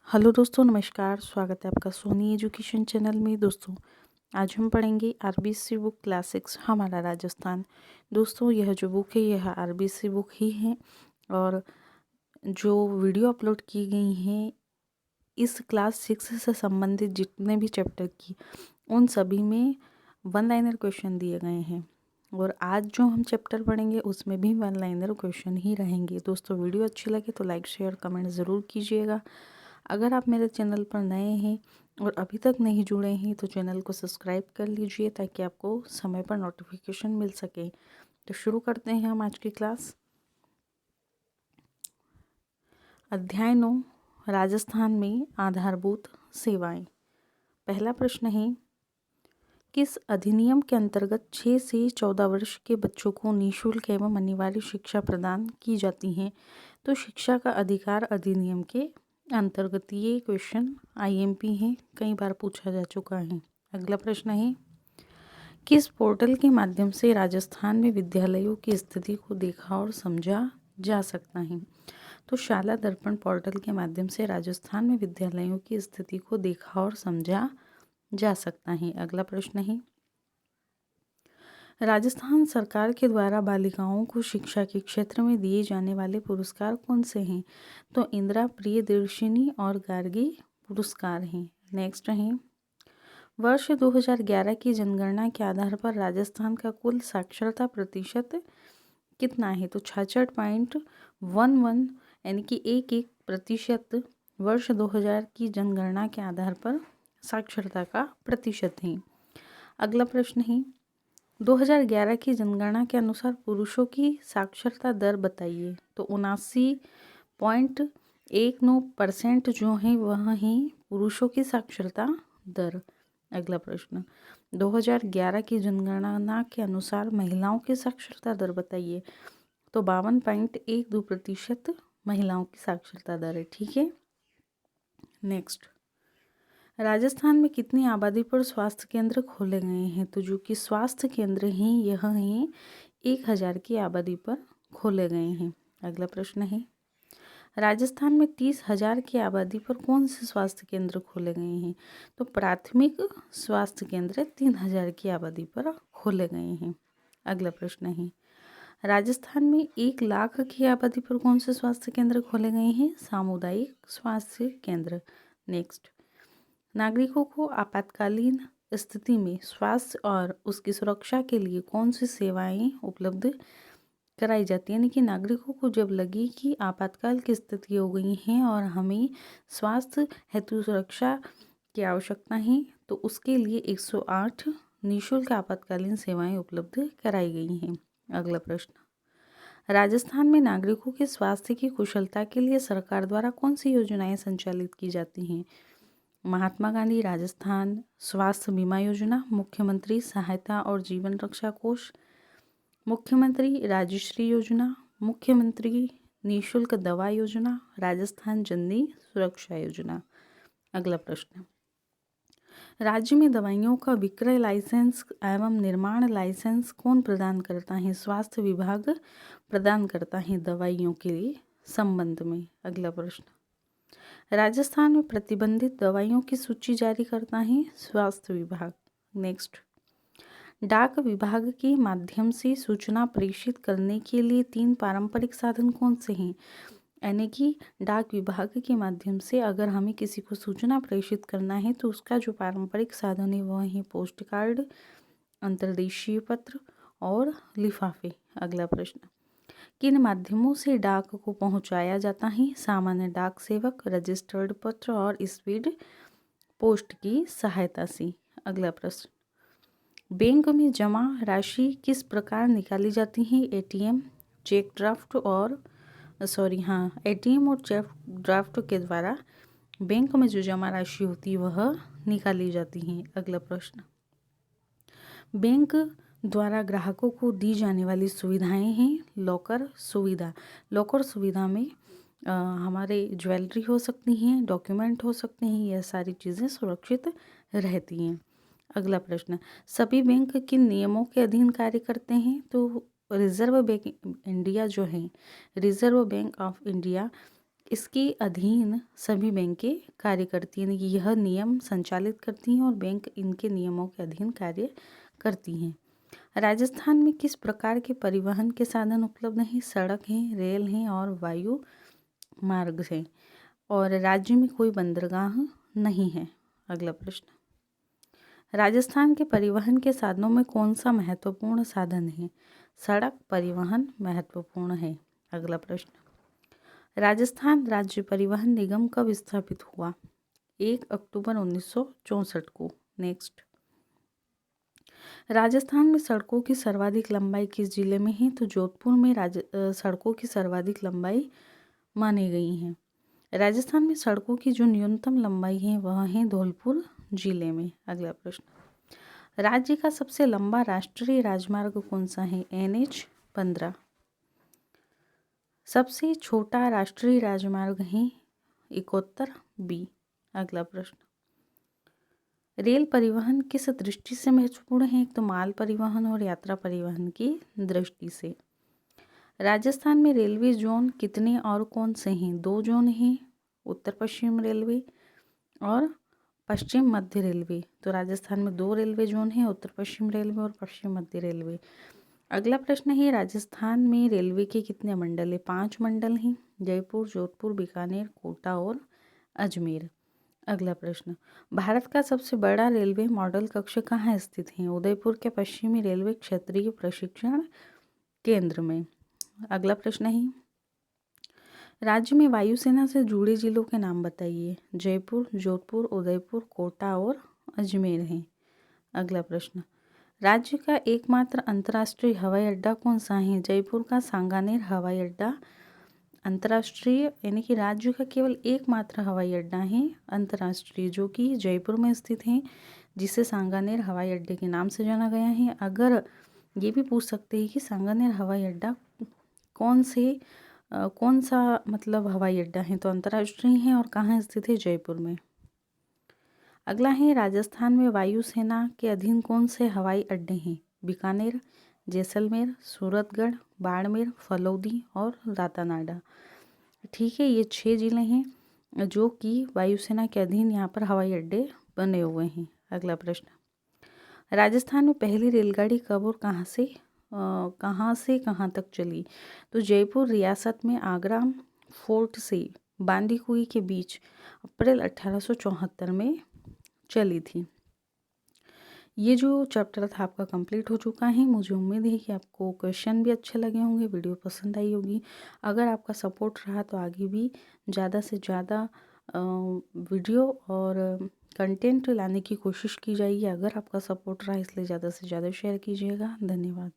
Hello दोस्तों, नमस्कार। स्वागत है आपका सोनी एजुकेशन चैनल में। दोस्तों, आज हम पढ़ेंगे आरबीसी बुक क्लासिक्स हमारा राजस्थान। दोस्तों, यह जो बुक है यह आरबीसी बुक ही है और जो वीडियो अपलोड की गई हैं इस क्लास 6 से संबंधित जितने भी चैप्टर की उन सभी में वन लाइनर क्वेश्चन दिए गए हैं और आज जो हम चैप्टर पढ़ेंगे उसमें भी वन लाइनर क्वेश्चन ही रहेंगे। दोस्तों, वीडियो अच्छी लगे तो लाइक शेयर कमेंट ज़रूर कीजिएगा। अगर आप मेरे चैनल पर नए हैं और अभी तक नहीं जुड़े हैं तो चैनल को सब्सक्राइब कर लीजिए ताकि आपको समय पर नोटिफिकेशन मिल सके। तो शुरू करते हैं हम आज की क्लास। अध्याय 9, राजस्थान में आधारभूत सेवाएं। पहला प्रश्न है, किस अधिनियम के अंतर्गत 6 से 14 वर्ष के बच्चों को निःशुल्क एवं अनिवार्य शिक्षा प्रदान की जाती है? तो शिक्षा का अधिकार अधिनियम के अंतर्गत। ये क्वेश्चन आईएमपी है, कई बार पूछा जा चुका है। अगला प्रश्न है, किस पोर्टल के माध्यम से राजस्थान में विद्यालयों की स्थिति को देखा और समझा जा सकता है? तो शाला दर्पण पोर्टल के माध्यम से राजस्थान में विद्यालयों की स्थिति को देखा और समझा जा सकता है। अगला प्रश्न है, राजस्थान सरकार के द्वारा बालिकाओं को शिक्षा के क्षेत्र में दिए जाने वाले पुरस्कार कौन से हैं? तो इंदिरा प्रियदर्शिनी और गार्गी पुरस्कार हैं। नेक्स्ट है, वर्ष 2011 की जनगणना के आधार पर राजस्थान का कुल साक्षरता प्रतिशत कितना है? तो 66.11 यानी कि 1% वर्ष 2000 की जनगणना के आधार पर साक्षरता का प्रतिशत है। अगला प्रश्न है, 2011 की जनगणना के अनुसार पुरुषों की साक्षरता दर बताइए। तो 79.19% जो है वह है पुरुषों की साक्षरता दर। अगला प्रश्न, 2011 की जनगणना के अनुसार महिलाओं की साक्षरता दर बताइए। तो 52.12% महिलाओं की साक्षरता दर है। ठीक है। नेक्स्ट, राजस्थान में कितनी आबादी पर स्वास्थ्य केंद्र खोले गए हैं? तो जो कि स्वास्थ्य केंद्र हैं यह हैं 1000 की आबादी पर खोले गए हैं। अगला प्रश्न है, राजस्थान में 30,000 की आबादी पर कौन से स्वास्थ्य केंद्र खोले गए हैं? तो प्राथमिक स्वास्थ्य केंद्र 3000 की आबादी पर खोले गए हैं। अगला प्रश्न है, राजस्थान में 1 लाख की आबादी पर कौन से स्वास्थ्य केंद्र खोले गए हैं? सामुदायिक स्वास्थ्य केंद्र। नेक्स्ट, नागरिकों को आपातकालीन स्थिति में स्वास्थ्य और उसकी सुरक्षा के लिए कौन सी सेवाएं उपलब्ध कराई जाती है? यानी कि नागरिकों को जब लगे कि आपातकाल की स्थिति हो गई है और हमें स्वास्थ्य हेतु सुरक्षा की आवश्यकता है तो उसके लिए 108 निःशुल्क आपातकालीन सेवाएं उपलब्ध कराई गई हैं। अगला प्रश्न, राजस्थान में नागरिकों के स्वास्थ्य की कुशलता के लिए सरकार द्वारा कौन सी योजनाएं संचालित की जाती हैं? महात्मा गांधी राजस्थान स्वास्थ्य बीमा योजना, मुख्यमंत्री सहायता और जीवन रक्षा कोष, मुख्यमंत्री राजश्री योजना, मुख्यमंत्री निःशुल्क दवा योजना, राजस्थान जननी सुरक्षा योजना। अगला प्रश्न, राज्य में दवाइयों का विक्रय लाइसेंस एवं निर्माण लाइसेंस कौन प्रदान करता है? स्वास्थ्य विभाग प्रदान करता है दवाइयों के लिए संबंध में। अगला प्रश्न, राजस्थान में प्रतिबंधित दवाइयों की सूची जारी करता है स्वास्थ्य विभाग। नेक्स्ट, डाक विभाग के माध्यम से सूचना प्रेषित करने के लिए 3 पारंपरिक साधन कौन से हैं? यानी कि डाक विभाग के माध्यम से अगर हमें किसी को सूचना प्रेषित करना है तो उसका जो पारंपरिक साधन है वह है पोस्ट कार्ड, अंतर्देशीय पत्र और लिफाफे। अगला प्रश्न, किन माध्यमों से डाक को पहुंचाया जाता है? सामान्य डाक सेवक, रजिस्टर्ड पत्र और स्पीड पोस्ट की सहायता से। अगला प्रश्न, बैंक में जमा राशि किस प्रकार निकाली जाती है? एटीएम, चेक ड्राफ्ट और एटीएम और चेक ड्राफ्ट के द्वारा बैंक में जो जमा राशि होती है वह निकाली जाती है। अगला प्रश्न, बैंक द्वारा ग्राहकों को दी जाने वाली सुविधाएं हैं लॉकर सुविधा। लॉकर सुविधा में हमारे ज्वेलरी हो सकती हैं, डॉक्यूमेंट हो सकते हैं, यह सारी चीज़ें सुरक्षित रहती हैं। अगला प्रश्न, सभी बैंक किन नियमों के अधीन कार्य करते हैं? तो रिजर्व बैंक इंडिया जो है, रिजर्व बैंक ऑफ इंडिया इसके अधीन सभी बैंकें कार्य करती हैं, यह नियम संचालित करती हैं और बैंक इनके नियमों के अधीन कार्य करती हैं। राजस्थान में किस प्रकार के परिवहन के साधन उपलब्ध हैं? सड़क हैं, रेल हैं और वायु मार्ग हैं। और राज्य में कोई बंदरगाह नहीं है। अगला प्रश्न, राजस्थान के परिवहन के साधनों में कौन सा महत्वपूर्ण साधन है? सड़क परिवहन महत्वपूर्ण है। अगला प्रश्न, राजस्थान राज्य परिवहन निगम कब स्थापित हुआ? 1 अक्टूबर 1964 को। नेक्स्ट, राजस्थान में सड़कों की सर्वाधिक लंबाई किस जिले में है? तो जोधपुर में सड़कों की सर्वाधिक लंबाई मानी गई है। राजस्थान में सड़कों की जो न्यूनतम लंबाई है वह है धौलपुर जिले में। अगला प्रश्न, राज्य का सबसे लंबा राष्ट्रीय राजमार्ग कौन सा है? NH 15। सबसे छोटा राष्ट्रीय राजमार्ग है 71 B। अगला प्रश्न, रेल परिवहन किस दृष्टि से महत्वपूर्ण है? एक तो माल परिवहन और यात्रा परिवहन की दृष्टि से। राजस्थान में रेलवे जोन कितने और कौन से हैं? 2 जोन हैं, उत्तर पश्चिम रेलवे और पश्चिम मध्य रेलवे। तो राजस्थान में 2 रेलवे जोन हैं, उत्तर पश्चिम रेलवे और पश्चिम मध्य रेलवे। अगला प्रश्न है, राजस्थान में रेलवे के कितने मंडल हैं? 5 मंडल हैं, जयपुर, जोधपुर, बीकानेर, कोटा और अजमेर। अगला प्रश्न, भारत का सबसे बड़ा रेलवे मॉडल कक्ष कहाँ स्थित है? उदयपुर के पश्चिमी रेलवे क्षेत्रीय प्रशिक्षण केंद्र में। अगला प्रश्न है, राज्य में वायुसेना से जुड़े जिलों के नाम बताइए। जयपुर, जोधपुर, उदयपुर, कोटा और अजमेर हैं। अगला प्रश्न, राज्य का एकमात्र अंतर्राष्ट्रीय हवाई अड्डा कौन सा है? जयपुर का सांगानेर हवाई अड्डा अंतर्राष्ट्रीय, यानी कि राज्य का केवल एकमात्र हवाई अड्डा है अंतर्राष्ट्रीय, जो कि जयपुर में स्थित है, जिसे सांगानेर हवाई अड्डे के नाम से जाना गया है। अगर ये भी पूछ सकते हैं कि सांगानेर हवाई अड्डा कौन सा मतलब हवाई अड्डा है, तो अंतर्राष्ट्रीय है और कहाँ स्थित है? जयपुर में। अगला है, राजस्थान में वायुसेना के अधीन कौन से हवाई अड्डे हैं? बीकानेर, जैसलमेर, सूरतगढ़, बाड़मेर, फलौदी और रातानाडा। ठीक है, ये 6 जिले हैं जो कि वायुसेना के अधीन यहाँ पर हवाई अड्डे बने हुए हैं। अगला प्रश्न, राजस्थान में पहली रेलगाड़ी कब और कहाँ से कहाँ तक चली? तो जयपुर रियासत में आगरा फोर्ट से बांदीकुई के बीच अप्रैल 1874 में चली थी। ये जो चैप्टर था आपका कंप्लीट हो चुका है। मुझे उम्मीद है कि आपको क्वेश्चन भी अच्छे लगे होंगे, वीडियो पसंद आई होगी। अगर आपका सपोर्ट रहा तो आगे भी ज़्यादा से ज़्यादा वीडियो और कंटेंट लाने की कोशिश की जाएगी। अगर आपका सपोर्ट रहा, इसलिए ज़्यादा से ज़्यादा शेयर कीजिएगा। धन्यवाद।